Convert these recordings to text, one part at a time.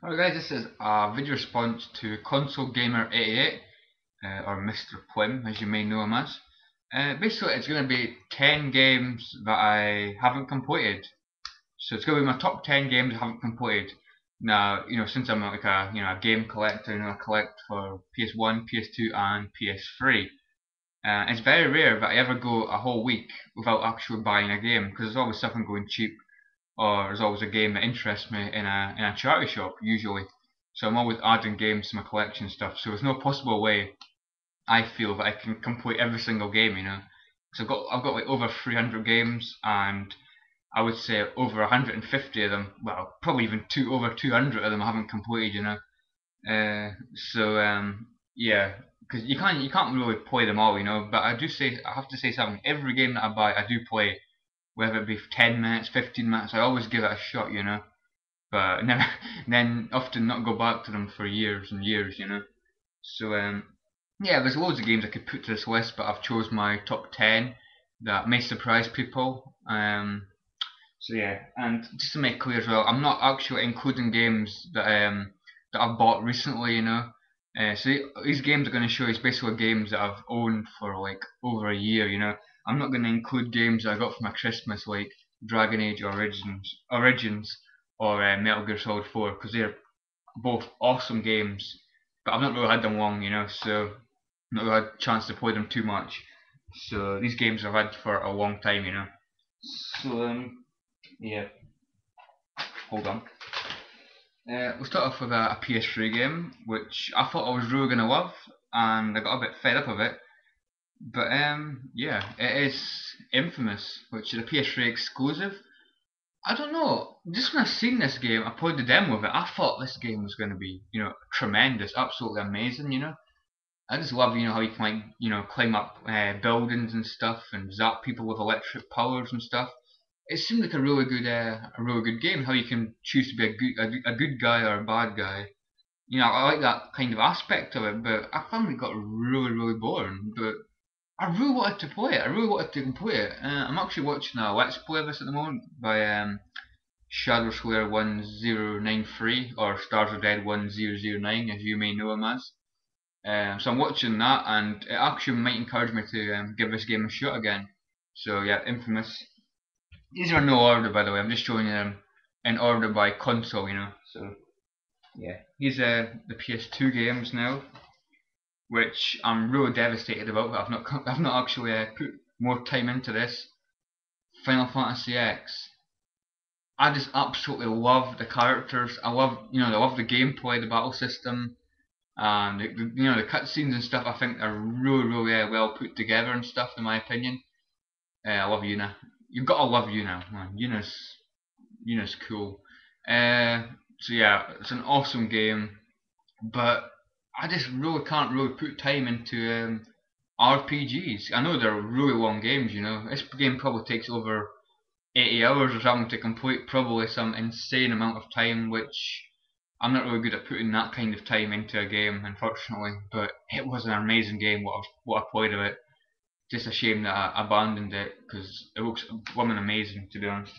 Alright guys, this is a video response to ConsoleGamer88, or Mr. Plim as you may know him as. Basically it's going to be 10 games that I haven't completed. So it's going to be my top 10 games I haven't completed. Now, since I'm like a game collector, I collect for PS1, PS2 and PS3. It's very rare that I ever go a whole week without actually buying a game, because there's always something going cheap, or there's always a game that interests me in a charity shop usually. So I'm always adding games to my collection stuff. So there's no possible way I feel that I can complete every single game. So I've got like over 300 games, and I would say over 150 of them, well, probably even over 200 of them I haven't completed. Yeah, because you can't really play them all. But I have to say something. Every game that I buy, I do play, whether it be 10 minutes, 15 minutes. I always give it a shot. But never, then often not go back to them for years and years. So yeah, there's loads of games I could put to this list, but I've chose my top 10 that may surprise people. So yeah, and just to make clear as well, I'm not actually including games that I've bought recently. So these games are going to show is basically games that I've owned for like over a year. I'm not going to include games that I got for my Christmas like Dragon Age Origins or Metal Gear Solid 4, because they're both awesome games, but I've not really had them long, so not really had a chance to play them too much. So these games I've had for a long time. So yeah, hold on. We'll start off with a PS3 game, which I thought I was really gonna love, and I got a bit fed up of it. But yeah, it is Infamous, which is a PS3 exclusive. I don't know. Just when I seen this game, I played the demo of it. I thought this game was gonna be, tremendous, absolutely amazing. I just love, how you can climb up buildings and stuff, and zap people with electric powers and stuff. It seemed like a really good game. How you can choose to be a good guy or a bad guy. I like that kind of aspect of it, but I found it got really, really boring. But I really wanted to play it. I really wanted to complete it. I'm actually watching a Let's Play of this at the moment by Shadow Slayer 1093, or Stars of Dead 1009, as you may know him as. So I'm watching that, and it actually might encourage me to give this game a shot again. So yeah, Infamous. These are no order, by the way. I'm just showing them in order by console. So yeah, these are the PS2 games now, which I'm really devastated about. I've not actually put more time into this. Final Fantasy X. I just absolutely love the characters. I love the gameplay, the battle system, and the cutscenes and stuff. I think are really, really well put together and stuff, in my opinion. I love Yuna. You've got to love Yuna, man. Yuna's cool. So yeah, it's an awesome game, but I just really can't really put time into RPGs. I know they're really long games. This game probably takes over 80 hours or something to complete, probably some insane amount of time, which I'm not really good at putting that kind of time into a game, unfortunately. But it was an amazing game. What I played of it. Just a shame that I abandoned it, because it looks blooming amazing, to be honest.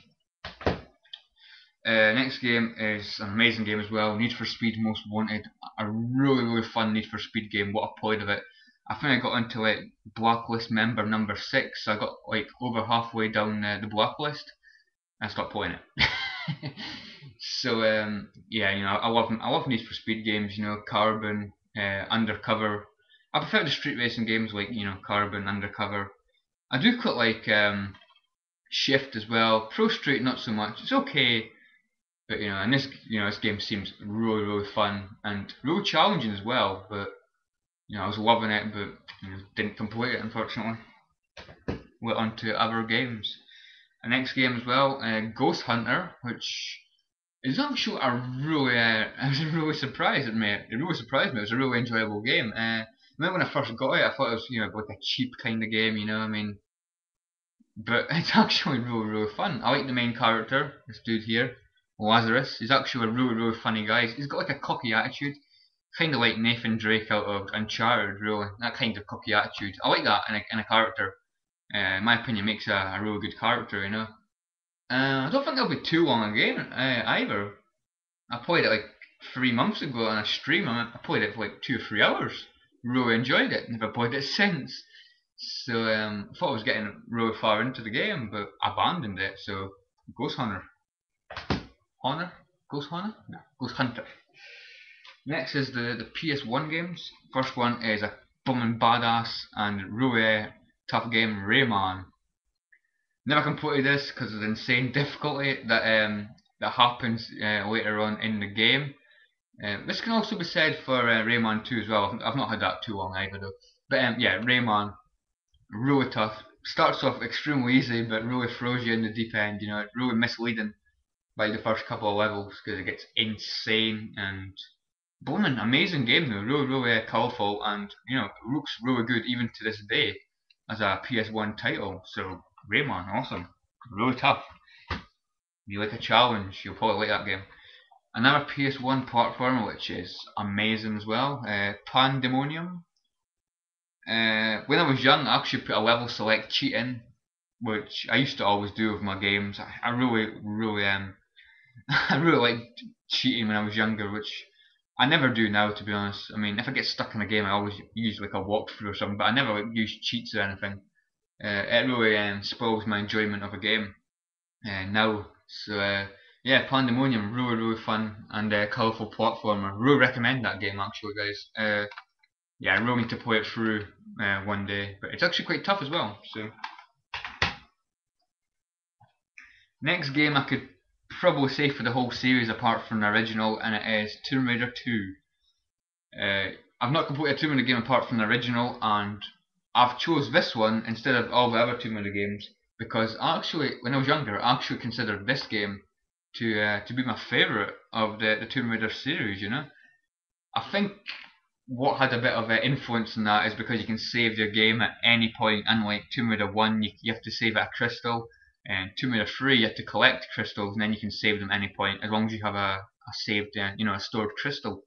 Next game is an amazing game as well. Need for Speed Most Wanted. A really, really fun Need for Speed game. What I played of it. I think I got into like blacklist member number 6. So I got like over halfway down the blacklist. I stopped playing it. So yeah, I love Need for Speed games. Carbon, Undercover. I prefer the street racing games like Carbon, Undercover. I do quite like Shift as well. Pro Street not so much. It's okay, but and this game seems really, really fun and really challenging as well. But I was loving it, but didn't complete it, unfortunately. Went on to other games. The next game as well, Ghost Hunter, which is actually I was really surprised at me. It really surprised me. It was a really enjoyable game. Remember when I first got it, I thought it was like a cheap kind of game. I mean, but it's actually really, really fun. I like the main character, this dude here, Lazarus. He's actually a really, really funny guy. He's got like a cocky attitude, kind of like Nathan Drake out of Uncharted, really. That kind of cocky attitude. I like that in a character. In my opinion, makes a really good character. I don't think it'll be too long a game either. I played it like 3 months ago on a stream. I played it for like 2 or 3 hours. Really enjoyed it. Never played it since. So I thought I was getting really far into the game, but abandoned it. So Ghost Hunter. Ghost Hunter? No, Ghost Hunter. Next is the PS1 games. First one is a booming badass and really tough game, Rayman. Never completed this because of the insane difficulty that happens later on in the game. This can also be said for Rayman 2 as well. I've not had that too long either though. But yeah, Rayman, really tough. Starts off extremely easy, but really throws you in the deep end. You know, it's really misleading by the first couple of levels because it gets insane and blooming amazing game though. Really colourful, and you know, it looks really good even to this day as a PS1 title. So Rayman, awesome, really tough. If you like a challenge, you'll probably like that game. Another PS1 platformer which is amazing as well, Pandemonium. When I was young, I actually put a level select cheat in, which I used to always do with my games. I really I really liked cheating when I was younger, which I never do now, to be honest. I mean, if I get stuck in a game, I always use like a walkthrough or something, but I never like use cheats or anything. It really spoils my enjoyment of a game now. So yeah, Pandemonium, really fun and colourful platformer. Really recommend that game actually, guys. Yeah, I really need to play it through one day, but it's actually quite tough as well. So next game I could probably say for the whole series apart from the original, and it is Tomb Raider 2. I've not completed a Tomb Raider game apart from the original, and I've chose this one instead of all the other Tomb Raider games because actually, when I was younger, I actually considered this game to be my favourite of the Tomb Raider series. You know, I think what had a bit of influence in that is because you can save your game at any point. Unlike Tomb Raider 1, you have to save at a crystal, and Tomb Raider 3 you have to collect crystals and then you can save them at any point as long as you have a saved, you know, a stored crystal.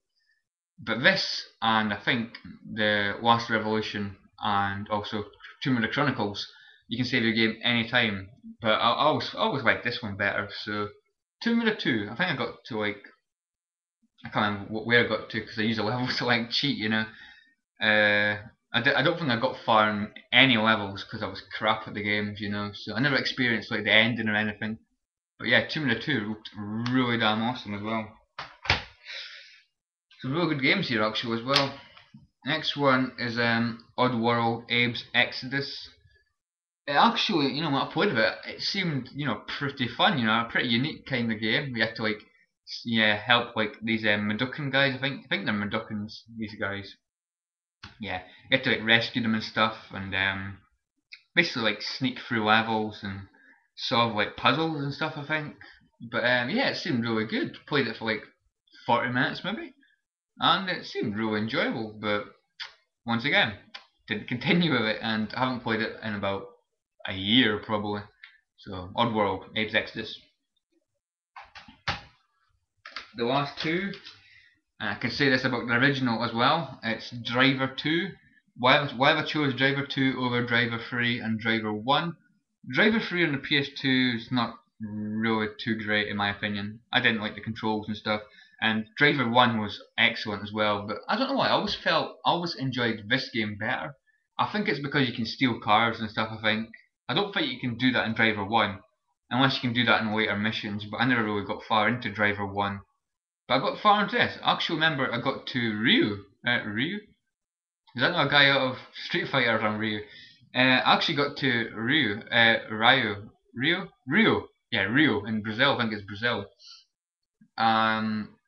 But this, and I think the Last Revolution and also Tomb Raider Chronicles, you can save your game anytime. But I always like this one better. So Tomb Raider 2, I think I got to like, I can't remember where I got to because I used a level select cheat, you know. I don't think I got far in any levels because I was crap at the games, you know. So I never experienced like the ending or anything. But yeah, Tomb Raider 2 looked really damn awesome as well. Some really good games here actually as well. Next one is Oddworld Addams Exodus. It actually, you know, when I played with it, it seemed, you know, pretty fun. You know, a pretty unique kind of game. We had to like, yeah, help like these Meducan guys. I think they're Meducans. These guys. Yeah, you had to like rescue them and stuff, and basically like sneak through levels and solve like puzzles and stuff. I think. But yeah, it seemed really good. Played it for like 40 minutes maybe, and it seemed really enjoyable. But once again, didn't continue with it, and I haven't played it in about a year probably. So Oddworld, Abe's Exodus. The last two, and I can say this about the original as well, it's Driver 2. Why have I chose Driver 2 over Driver 3 and Driver 1? Driver 3 on the PS2 is not really too great in my opinion. I didn't like the controls and stuff. And Driver 1 was excellent as well, but I don't know why, I always enjoyed this game better. I think it's because you can steal cars and stuff, I think. I don't think you can do that in Driver 1, unless you can do that in later missions, but I never really got far into Driver 1. But I got far into this. I actually remember I got to Ryu. Ryu? Is that not a guy out of Street Fighter from Ryu? I actually got to Ryu. Rio? Yeah, Rio in Brazil. I think it's Brazil.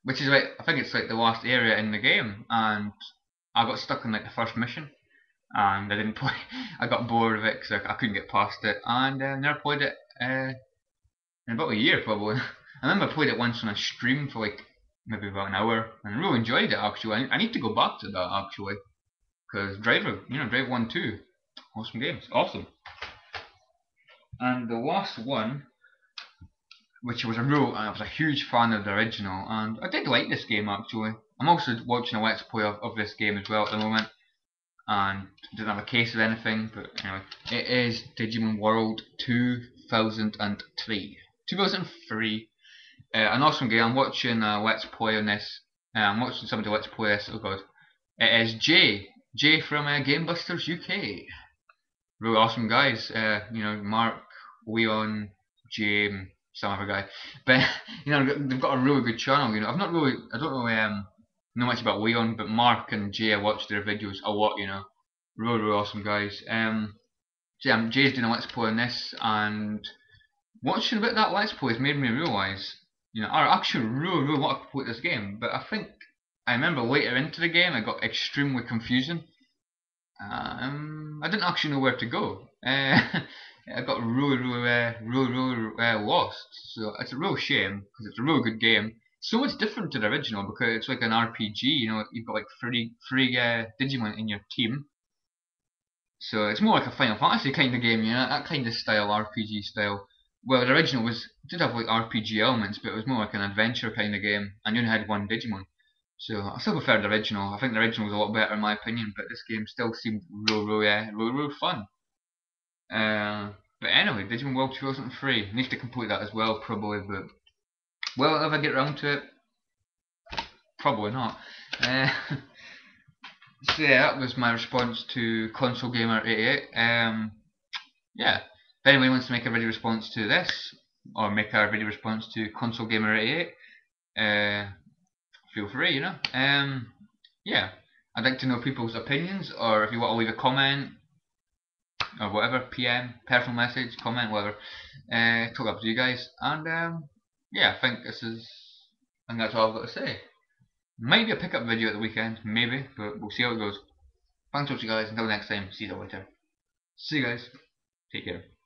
Which is like, I think it's like the last area in the game, and I got stuck in like the first mission, and I didn't play. I got bored of it because I couldn't get past it, and never played it in about a year probably. I remember I played it once on a stream for like maybe about an hour, and I really enjoyed it actually. I need to go back to that actually, because Driver, you know, Driver 1, 2, awesome games, awesome. And the last one, which was I was a huge fan of the original, and I did like this game actually. I'm also watching a let's play of this game as well at the moment, and didn't have a case of anything, but anyway, it is Digimon World 2003. 2003. An awesome game. I'm watching a let's play on this I'm watching somebody let's play this. Oh god, it is Jay from Gamebusters UK. Really awesome guys. You know, Mark, Leon, Jay, and some other guy. But you know, they've got a really good channel. You know, I don't really know much about Leon, but Mark and Jay, I watch their videos a lot. You know, really awesome guys. So yeah, Jay's doing a let's play on this, and watching a bit of that let's play has made me realise, you know, I actually really want to play this game, but I think I remember later into the game it got extremely confusing. I didn't actually know where to go. I got really lost. So it's a real shame because it's a really good game. So much different to the original because it's like an RPG. You know, you've got like three Digimon in your team. So it's more like a Final Fantasy kind of game, you know, that kind of style, RPG style. Well, the original did have like RPG elements, but it was more like an adventure kind of game, and you only had one Digimon. So I still prefer the original. I think the original was a lot better in my opinion, but this game still seemed real fun. But anyway, Digimon World 2003. Need to complete that as well, probably, but will I ever get around to it? Probably not. So yeah, that was my response to ConsoleGamer88. Yeah, if anyone wants to make a video response to this, or make a video response to ConsoleGamer88, feel free, you know. Yeah, I'd like to know people's opinions, or if you want to leave a comment, or whatever, PM, personal message, comment, whatever. Talk up to you guys, and yeah, I think that's all I've got to say. Maybe a pickup video at the weekend, maybe, but we'll see how it goes. Thanks for watching guys, until next time, see you later. See you guys, take care.